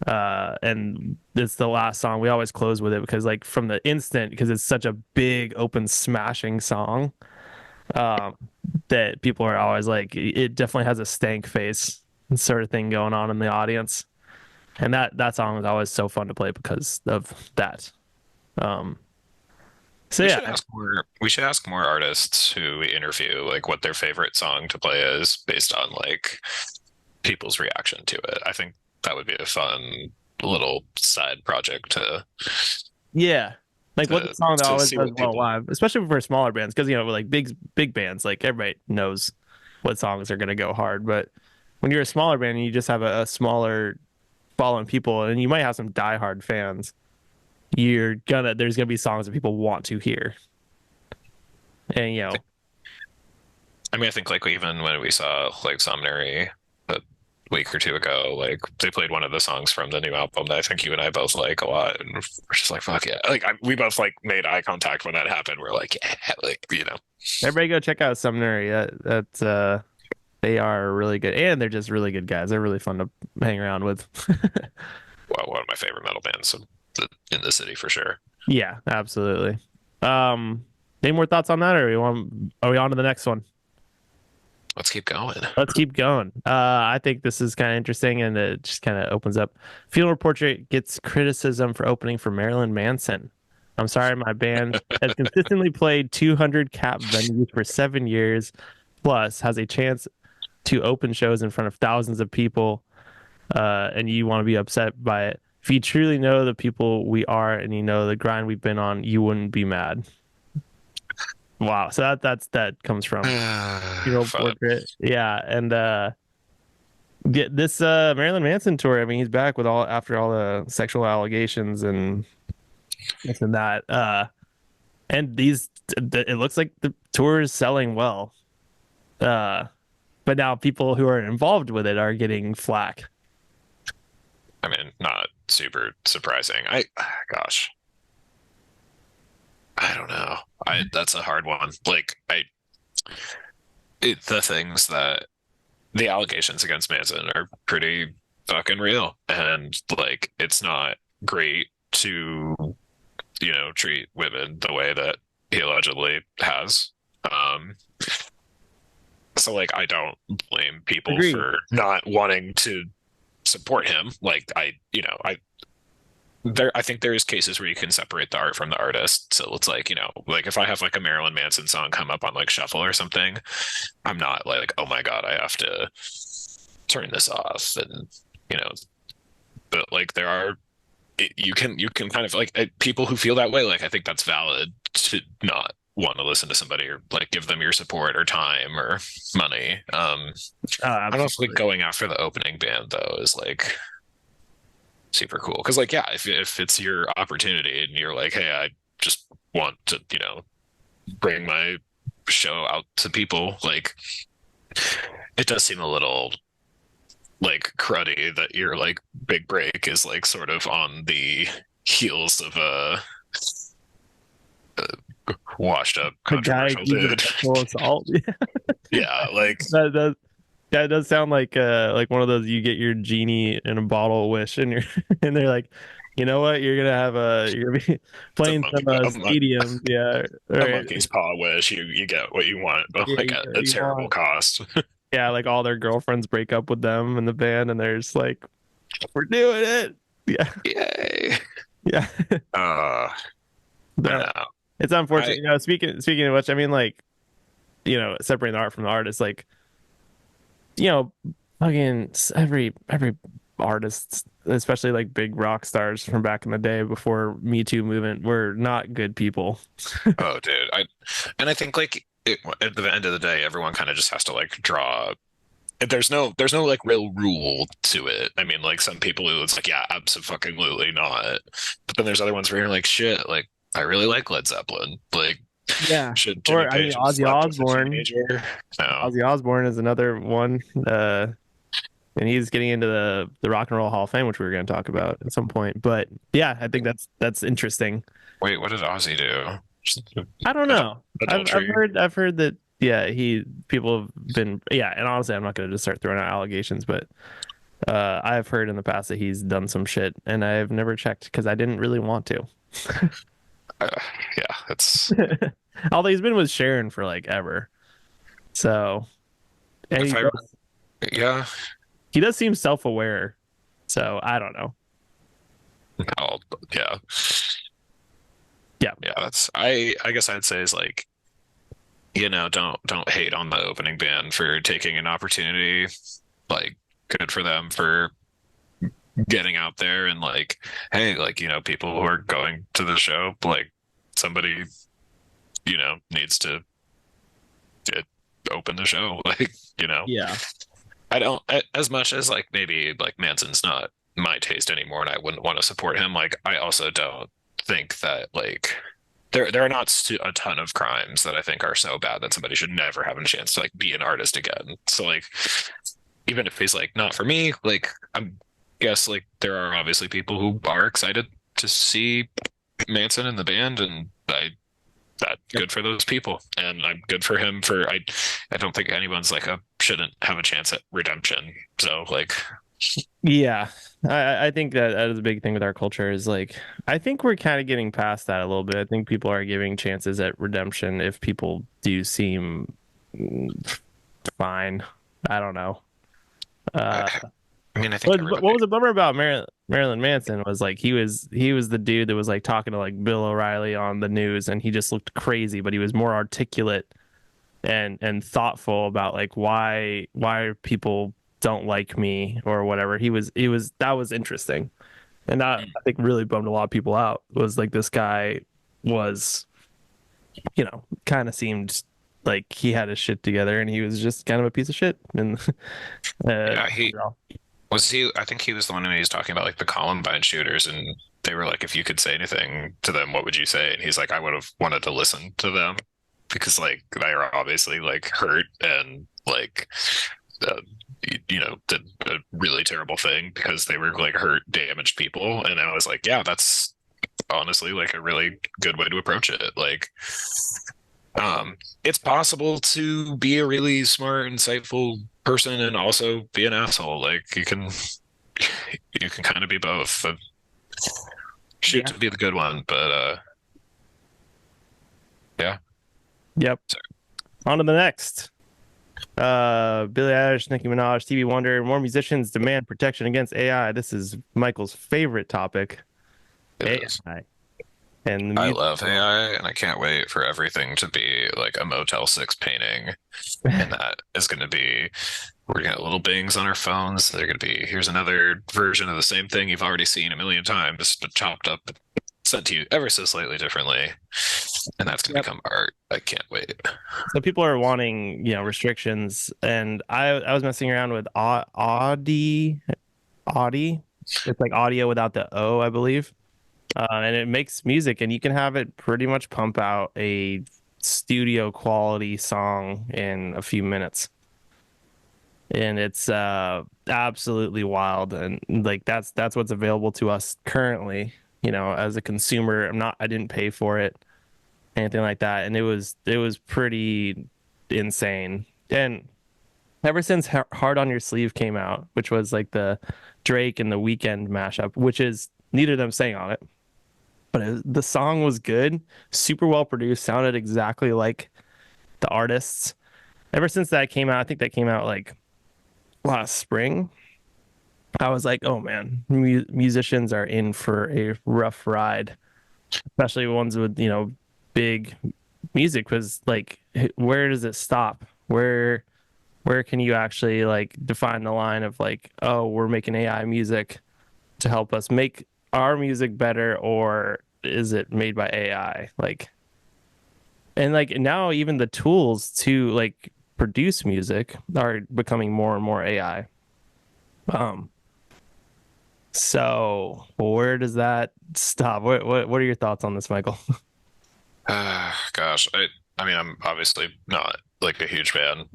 And it's the last song. We always close with it because like from the instant, because it's such a big open smashing song, um, that people are always like, it definitely has a stank face sort of thing going on in the audience. And that song is always so fun to play because of that. Um, so We yeah, should ask more. We should ask more artists who we interview, like what their favorite song to play is based on like people's reaction to it. I think that would be a fun little side project yeah. Like what the song that to always see does what well people. live, especially for smaller bands, because like big bands, like everybody knows what songs are gonna go hard. But when you're a smaller band and you just have a smaller following people, and you might have some diehard fans, there's gonna be songs that people want to hear. And I mean, I think like even when we saw like Somnary a week or two ago, like they played one of the songs from the new album that I think you and I both like a lot, and we're just like, fuck yeah! Like we both like made eye contact when that happened. We're like, yeah, like everybody go check out Sumner. They are really good, and they're just really good guys. They're really fun to hang around with. well, one of my favorite metal bands in the city for sure. Yeah, absolutely. Any more thoughts on that, or are we on to the next one? Let's keep going. Let's keep going. I think this is kind of interesting, and it just kind of opens up. Funeral Portrait gets criticism for opening for Marilyn Manson. I'm sorry, my band has consistently played 200 cap venues for 7 years, plus has a chance to open shows in front of thousands of people, and you want to be upset by it. If you truly know the people we are and you know the grind we've been on, you wouldn't be mad. Wow. So that comes from Funeral Portrait. Yeah, and get this Marilyn Manson tour. I mean, he's back with after all the sexual allegations and this and that. And it looks like the tour is selling well. But now people who are involved with it are getting flack. I mean, not super surprising. Gosh, I don't know. That's a hard one. Like, the things that the allegations against Manson are pretty fucking real, and like, it's not great to, treat women the way that he allegedly has. Um, so like, I don't blame people Agreed. for not wanting to support him. Like, I think there's cases where you can separate the art from the artist. So it's like, like if I have like a Marilyn Manson song come up on like shuffle or something, I'm not like, oh my God, I have to turn this off. And, but like there are, you can kind of like people who feel that way. Like, I think that's valid to not want to listen to somebody or like give them your support or time or money. I don't know if like going after the opening band though is like super cool, because like, yeah, if it's your opportunity and you're like, hey, I just want to bring my show out to people, like it does seem a little like cruddy that your like big break is like sort of on the heels of a washed up controversial dude. Sexual assault. Yeah, like that does sound like one of those you get your genie in a bottle wish and and they're like, you know what, you're gonna be playing some stadiums, yeah, a monkey's paw wish. You get what you want, but yeah, like a terrible cost. Yeah, like all their girlfriends break up with them in the band, and they're just like, we're doing it. Yeah, Yay. yeah. I don't That know. it's unfortunate. I You know, speaking of which, I mean, like, you know, separating the art from the artist, like, you know, fucking every artist, especially like big rock stars from back in the day before Me Too movement, were not good people. oh dude, I think like at the end of the day, everyone kind of just has to like draw. There's no like real rule to it. I mean, like some people who it's like, yeah, absolutely not. But then there's other ones where you're like, shit, like I really like Led Zeppelin. Like, Yeah. should Jimmy Or I mean, Page have slept with a teenager? No. Ozzy Osbourne is another one. And he's getting into the Rock and Roll Hall of Fame, which we were going to talk about at some point. But yeah, I think that's interesting. Wait, what did Ozzy do? Just I don't know. adultery. I've heard that yeah, people have been yeah, and honestly I'm not gonna just start throwing out allegations, but I've heard in the past that he's done some shit and I've never checked because I didn't really want to. Uh, yeah, it's Although he's been with Sharon for like ever. So and if I yeah, he does seem self-aware. So I don't know. I'll, yeah, Yeah. yeah. That's I guess I'd say is like don't hate on the opening band for taking an opportunity. Like, good for them for getting out there and like, hey, like people who are going to the show, like somebody needs to uh, open the show. Like, Yeah. I don't as much as like maybe like Manson's not my taste anymore, and I wouldn't want to support him. Like, I also don't think that like there are not a ton of crimes that I think are so bad that somebody should never have a chance to like be an artist again. So like, even if he's like not for me, like I'm guess like there are obviously people who are excited to see Manson in the band, and that's good for those people, and I'm good for him for I don't think anyone's like a shouldn't have a chance at redemption. So like, Yeah, I think that is a big thing with our culture is like I think we're kind of getting past that a little bit. I think people are giving chances at redemption if people do seem fine. I don't know. Uh, I mean, I think what everybody. was a bummer about Marilyn Manson was like he was the dude that was like talking to like Bill O'Reilly on the news, and he just looked crazy, but he was more articulate and thoughtful about like why people don't like me or whatever. He was that was interesting. And that I think really bummed a lot of people out was like this guy was, kind of seemed like he had his shit together and he was just kind of a piece of shit. And Yeah, I think he was the one who was talking about like the Columbine shooters, and they were like, if you could say anything to them, what would you say? And he's like, I would have wanted to listen to them because like they are obviously like hurt and like uh, did a really terrible thing because they were like hurt, damaged people. And I was like, yeah, that's honestly like a really good way to approach it. Like, it's possible to be a really smart, insightful person and also be an asshole. Like you can kind of be both. Shoot Yeah. to be the good one, but yeah. Yep. On to the next. Billie Eilish, Nicki Minaj, Stevie Wonder, more musicians demand protection against AI. This is Michael's favorite topic. It is. AI. And the I music love AI, and I can't wait for everything to be like a Motel 6 painting. And that is going to be, we're going to get little bings on our phones. They're going to be, here's another version of the same thing you've already seen a million times, but chopped up, sent to you ever so slightly differently. And that's going to become art. I can't wait. So people are wanting, restrictions, and I was messing around with Audi. It's like audio without the O, I believe. And it makes music, and you can have it pretty much pump out a studio quality song in a few minutes. And it's absolutely wild, and like that's what's available to us currently, as a consumer. I didn't pay for it, anything like that, and it was pretty insane. And ever since Hard on Your Sleeve came out, which was like the Drake and the Weeknd mashup, which is neither of them sang on it, but the song was good, super well produced, sounded exactly like the artists. Ever since that came out, I think that came out like last spring. I was like, oh man, musicians are in for a rough ride. especially ones with, big music, because like where does it stop? Where can you actually like define the line of like, oh, we're making AI music to help us make our music better, or is it made by AI? Like, and like now even the tools to like produce music are becoming more and more AI. Um, so where does that stop? What are your thoughts on this, Michael? Gosh, I mean, I'm obviously not like a huge fan.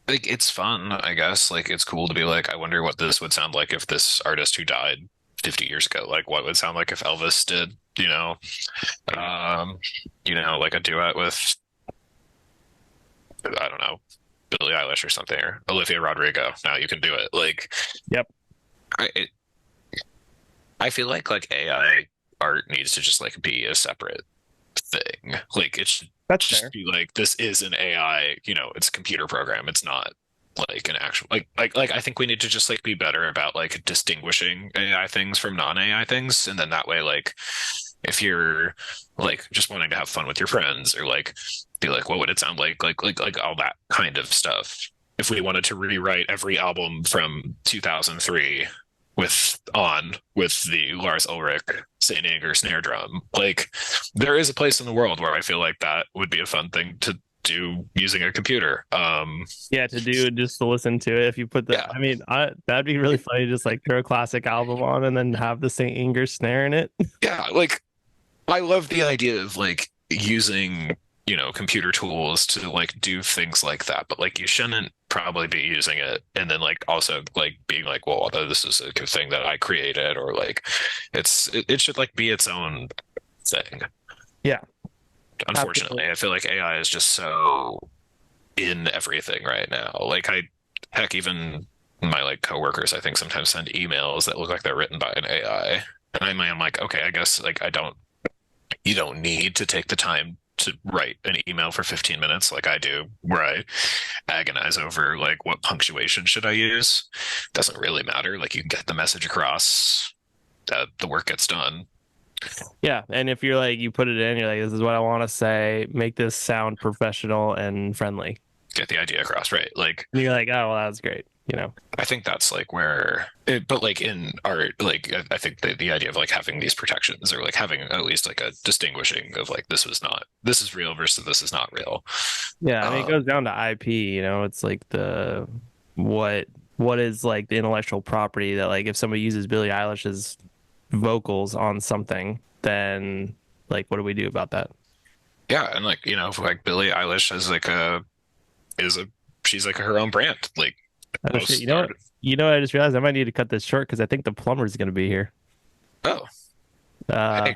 Like it's fun, I guess. Like it's cool to be like, I wonder what this would sound like if this artist who died 50 years ago, like what would sound like if Elvis did, um, like a duet with, I don't know, Billie Eilish or something, or Olivia Rodrigo. Now you can do it. Like, Yep. I it, I feel like AI art needs to just like be a separate thing. Like it should That's just fair. be like this is an AI, it's a computer program. It's not like an actual like I think we need to just like be better about like distinguishing AI things from non-AI things. And then that way, like if you're like just wanting to have fun with your friends or like be like, what would it sound like all that kind of stuff. If we wanted to rewrite every album from 2003 with the Lars Ulrich Saint Anger snare drum. Like there is a place in the world where I feel like that would be a fun thing to do using a computer. Yeah, to do just to listen to it. If you put the, Yeah, I mean, that'd be really funny. Just like throw a classic album on and then have the Saint Anger snare in it. yeah. Like I love the idea of like using, computer tools to like do things like that, but like you shouldn't probably be using it and then like also like being like, well, although this is a good thing that I created, or like it should like be its own thing. Yeah, Unfortunately, absolutely. I feel like AI is just so in everything right now. Like heck, even my like coworkers, I think sometimes send emails that look like they're written by an AI. And I'm like, okay, I guess like you don't need to take the time to write an email for 15 minutes like I do, where I agonize over like what punctuation should I use. Doesn't really matter. Like you can get the message across, that the work gets done. Yeah, and if you're like you put it in, you're like, this is what I want to say. Make this sound professional and friendly. Get the idea across, right? Like And you're like, oh well, that's great. I think that's like but like in art, like I think the idea of like having these protections or like having at least like a distinguishing of like this is real versus this is not real. Yeah, I mean, it Um, goes down to IP. It's like the what what is like the intellectual property that like if somebody uses Billie Eilish's vocals on something, then like what do we do about that? yeah, and like like Billie Eilish is a she's like her own brand. Like Oh shit! most art. I just realized I might need to cut this short because I think the plumber's gonna be here. Oh, Uh, hey,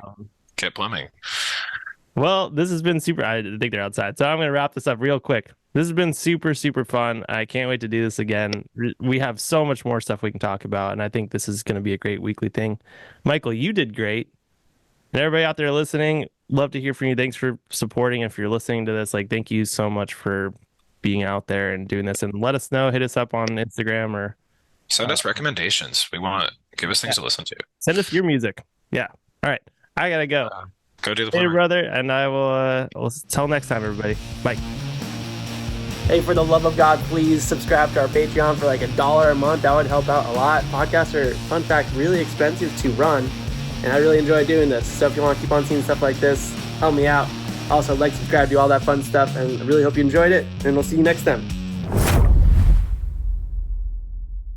get plumbing. well, this has been super. I think they're outside, so I'm gonna wrap this up real quick. This has been super, super fun. I can't wait to do this again. We have so much more stuff we can talk about, and I think this is going to be a great weekly thing. Michael, you did great. And everybody out there listening, love to hear from you. Thanks for supporting. If you're listening to this, like, thank you so much for being out there and doing this. And let us know. Hit us up on Instagram or Send uh, us recommendations. We want give us yeah, things to listen to. send us your music. Yeah. All right. I gotta go. Uh, Go do the Later, plumbing. brother. And I will. We'll till next time, everybody. Bye. Hey, for the love of God, please subscribe to our Patreon for like $1 a month. That would help out a lot. Podcasts are, fun fact, really expensive to run, and I really enjoy doing this. So if you want to keep on seeing stuff like this, help me out. Also, like, subscribe, do all that fun stuff, and I really hope you enjoyed it, and we'll see you next time.